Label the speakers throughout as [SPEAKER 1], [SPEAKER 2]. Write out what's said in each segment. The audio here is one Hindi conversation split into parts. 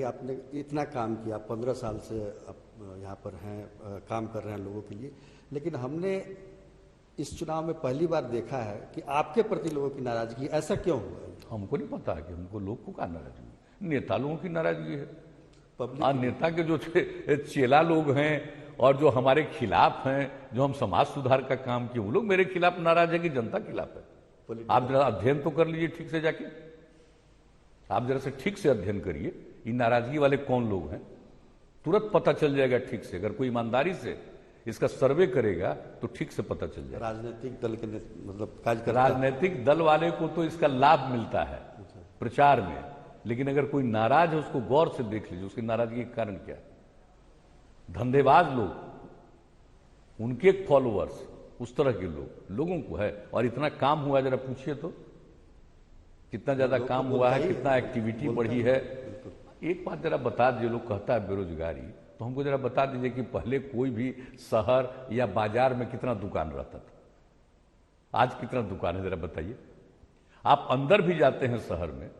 [SPEAKER 1] आपने इतना काम किया, 15 साल से आप यहाँ पर हैं, काम कर रहे हैं लोगों के लिए, लेकिन हमने इस चुनाव में पहली बार देखा है कि आपके प्रति लोगों की नाराजगी, ऐसा क्यों हुआ?
[SPEAKER 2] हमको नहीं पता कि हमको लोग को क्या नाराजगी, नेता लोगों की नाराजगी है।
[SPEAKER 1] पब्लिक
[SPEAKER 2] नेता के जो चेला लोग हैं और जो हमारे खिलाफ हैं, जो हम समाज सुधार का काम किए, वो लोग मेरे खिलाफ नाराज है कि जनता खिलाफ है? आप जरा अध्ययन तो कर लीजिए ठीक से जाके, आप जरा से ठीक से अध्ययन करिए, ये नाराजगी वाले कौन लोग हैं, तुरंत पता चल जाएगा ठीक से। अगर कोई ईमानदारी से इसका सर्वे करेगा तो ठीक से पता चल जाएगा।
[SPEAKER 1] राजनीतिक दल के मतलब कार्य
[SPEAKER 2] राजनीतिक दल वाले को तो इसका लाभ मिलता है प्रचार में, लेकिन अगर कोई नाराज है उसको गौर से देख लीजिए उसकी नाराजगी का कारण क्या है। धंधेबाज लोग, उनके फॉलोअर्स, उस तरह के लोगों को है। और इतना काम हुआ, जरा पूछिए तो कितना ज्यादा काम हुआ है, कितना एक्टिविटी बढ़ी है। एक बात जरा बता दीजिए, लोग कहता है बेरोजगारी, तो हमको जरा बता दीजिए कि पहले कोई भी शहर या बाजार में कितना दुकान रहता था, आज कितना दुकान है, जरा बताइए। आप अंदर भी जाते हैं शहर में,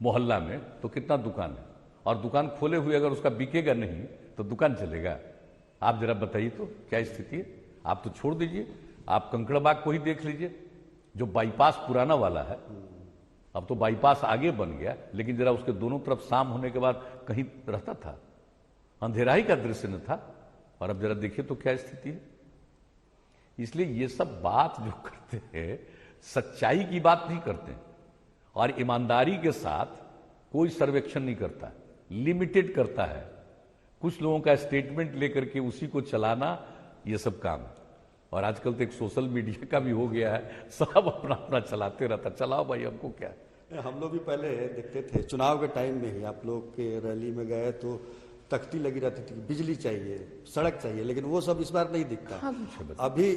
[SPEAKER 2] मोहल्ला में, तो कितना दुकान है, और दुकान खोले हुए अगर उसका बिकेगा नहीं तो दुकान चलेगा? आप जरा बताइए तो क्या स्थिति है। आप तो छोड़ दीजिए, आप कंकड़बाग को ही देख लीजिए, जो बाईपास पुराना वाला है, अब तो बाईपास आगे बन गया, लेकिन जरा उसके दोनों तरफ शाम होने के बाद कहीं रहता था, अंधेरा ही का दृश्य न था, और अब जरा देखिए तो क्या स्थिति है। इसलिए ये सब बात जो करते हैं, सच्चाई की बात नहीं करते, और ईमानदारी के साथ कोई सर्वेक्षण नहीं करता, लिमिटेड करता है। कुछ लोगों का स्टेटमेंट लेकर के उसी को चलाना, ये सब काम है। और आजकल तो एक सोशल मीडिया का भी हो गया है, सब अपना अपना चलाते रहता, चलाओ भाई, हमको क्या है।
[SPEAKER 1] हम लोग भी पहले देखते थे, चुनाव के टाइम में ही आप लोग के रैली में गए तो तख्ती लगी रहती थी, बिजली चाहिए, सड़क चाहिए, लेकिन वो सब इस बार नहीं दिखता। अभी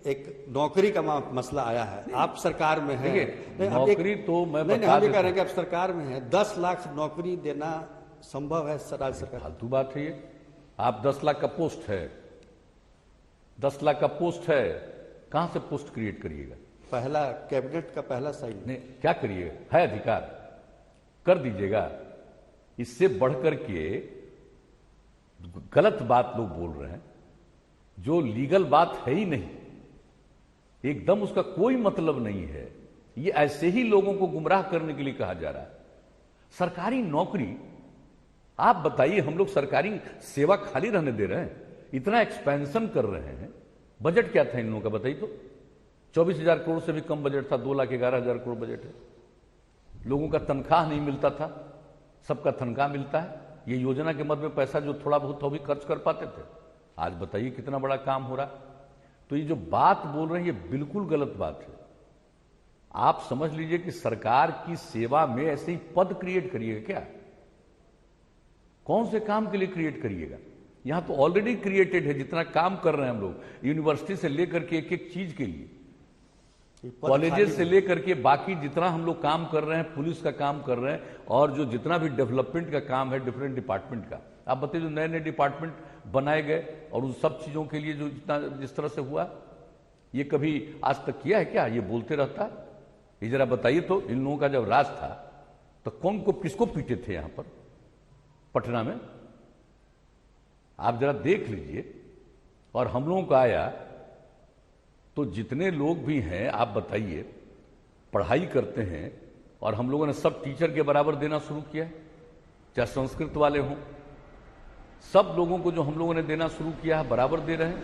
[SPEAKER 1] एक नौकरी का मसला आया है, आप सरकार में हैं,
[SPEAKER 2] नौकरी तो मैं
[SPEAKER 1] नहीं, हम ये कह रहे हैं कि आप सरकार में हैं, 10 लाख नौकरी देना संभव है राज्य सरकार?
[SPEAKER 2] फालतू बात है ये। आप 10 लाख का पोस्ट है, 10 लाख का पोस्ट है, कहां से पोस्ट क्रिएट करिएगा?
[SPEAKER 1] पहला कैबिनेट का पहला साइन
[SPEAKER 2] नहीं, क्या करिएगा? है अधिकार, कर दीजिएगा। इससे बढ़कर के गलत बात लोग बोल रहे हैं, जो लीगल बात है ही नहीं, एकदम उसका कोई मतलब नहीं है। ये ऐसे ही लोगों को गुमराह करने के लिए कहा जा रहा है। सरकारी नौकरी, आप बताइए, हम लोग सरकारी सेवा खाली रहने दे रहे हैं? इतना एक्सपेंशन कर रहे हैं, बजट क्या था इन लोगों का बताइए तो? 24,000 करोड़ से भी कम बजट था, 2,11,000 करोड़ बजट है। लोगों का तनख्वाह नहीं मिलता था, सबका तनख्वाह मिलता है। ये योजना के मद में पैसा जो थोड़ा बहुत तो भी खर्च कर पाते थे, आज बताइए कितना बड़ा काम हो रहा। तो ये जो बात बोल रहे हैं, ये बिल्कुल गलत बात है। आप समझ लीजिए कि सरकार की सेवा में ऐसे ही पद क्रिएट करिएगा क्या? कौन से काम के लिए क्रिएट करिएगा? यहां तो ऑलरेडी क्रिएटेड है, जितना काम कर रहे हैं हम लोग, यूनिवर्सिटी से लेकर के एक एक चीज के लिए, कॉलेजेस से लेकर के बाकी जितना हम लोग काम कर रहे हैं, पुलिस का काम कर रहे हैं, और जो जितना भी डेवलपमेंट का काम है डिफरेंट डिपार्टमेंट का, आप बताइए, जो नए नए डिपार्टमेंट बनाए गए और उन सब चीजों के लिए जो जिस तरह से हुआ, ये कभी आज तक किया है क्या? ये बोलते रहता है। ये जरा बताइए तो, इन लोगों का जब राज था तो कौन को किसको पीटे थे यहां पर पटना में? आप जरा देख लीजिए। और हम लोगों का आया तो जितने लोग भी हैं, आप बताइए, पढ़ाई करते हैं, और हम लोगों ने सब टीचर के बराबर देना शुरू किया है, चाहे संस्कृत वाले हों, सब लोगों को जो हम लोगों ने देना शुरू किया है बराबर दे रहे हैं।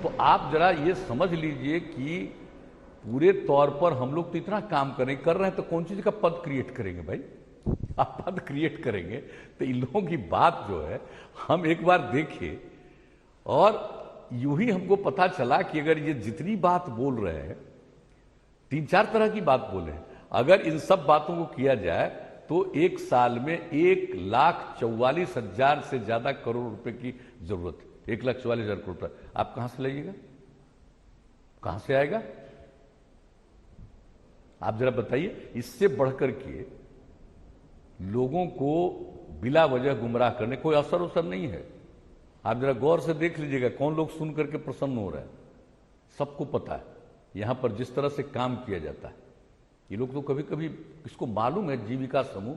[SPEAKER 2] तो आप जरा ये समझ लीजिए कि पूरे तौर पर हम लोग तो इतना काम कर रहे हैं, तो कौन चीज का पद क्रिएट करेंगे भाई? आप पद क्रिएट करेंगे तो इन लोगों की बात जो है हम एक बार देखें, और यूं ही हमको पता चला कि अगर ये जितनी बात बोल रहे हैं, 3-4 तरह की बात बोले हैं, अगर इन सब बातों को किया जाए तो एक साल में 1,44,000 से ज्यादा करोड़ रुपए की जरूरत है। 1,44,000 करोड़ रुपए आप कहां से लाइएगा? कहां से आएगा? आप जरा बताइए। इससे बढ़कर के लोगों को बिला वजह गुमराह करने कोई असर नहीं है। आप जरा गौर से देख लीजिएगा कौन लोग सुन करके प्रसन्न हो रहे हैं। सबको पता है यहां पर जिस तरह से काम किया जाता है। ये लोग तो कभी कभी इसको मालूम है, जीविका समूह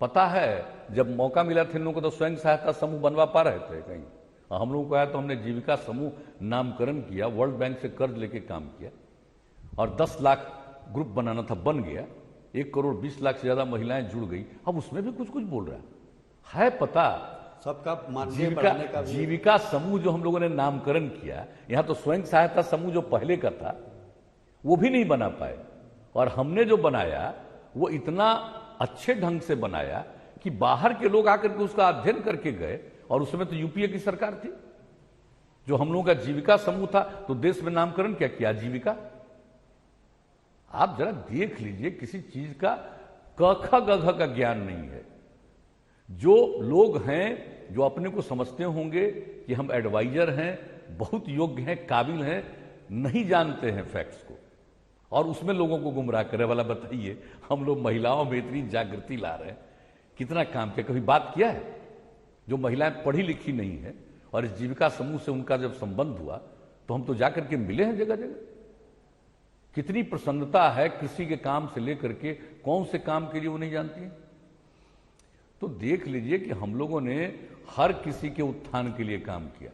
[SPEAKER 2] पता है जब मौका मिला था इन लोगों को तो स्वयं सहायता समूह बनवा पा रहे थे कहीं, हम लोगों को आया तो हमने जीविका समूह नामकरण किया, वर्ल्ड बैंक से कर्ज लेके काम किया और 10 लाख ग्रुप बनाना था, बन गया। 1 करोड़ 20 लाख से ज्यादा महिलाएं जुड़ गई। अब उसमें भी कुछ कुछ बोल रहा है पता
[SPEAKER 1] सबका मानदेय बढ़ाने का भी।
[SPEAKER 2] जीविका समूह जो हम लोगों ने नामकरण किया, यहां तो स्वयं सहायता समूह जो पहले का था वो भी नहीं बना पाए, और हमने जो बनाया वो इतना अच्छे ढंग से बनाया कि बाहर के लोग आकर के उसका अध्ययन करके गए, और उसमें तो यूपीए की सरकार थी। जो हम लोगों का जीविका समूह था तो देश में नामकरण क्या किया, जीविका। आप जरा देख लीजिए, किसी चीज का क ख ग घ का ज्ञान नहीं है। जो लोग हैं जो अपने को समझते होंगे कि हम एडवाइजर हैं, बहुत योग्य हैं, काबिल हैं, नहीं जानते हैं फैक्ट्स को, और उसमें लोगों को गुमराह करे वाला। बताइए, हम लोग महिलाओं में इतनी जागृति ला रहे हैं, कितना काम किया। कभी बात किया है? जो महिलाएं पढ़ी लिखी नहीं है और इस जीविका समूह से उनका जब संबंध हुआ तो हम तो जाकर के मिले हैं जगह जगह। कितनी प्रसन्नता है, कृषि के काम से लेकर के कौन से काम के लिए वो नहीं जानती है। तो देख लीजिए कि हम लोगों ने हर किसी के उत्थान के लिए काम किया।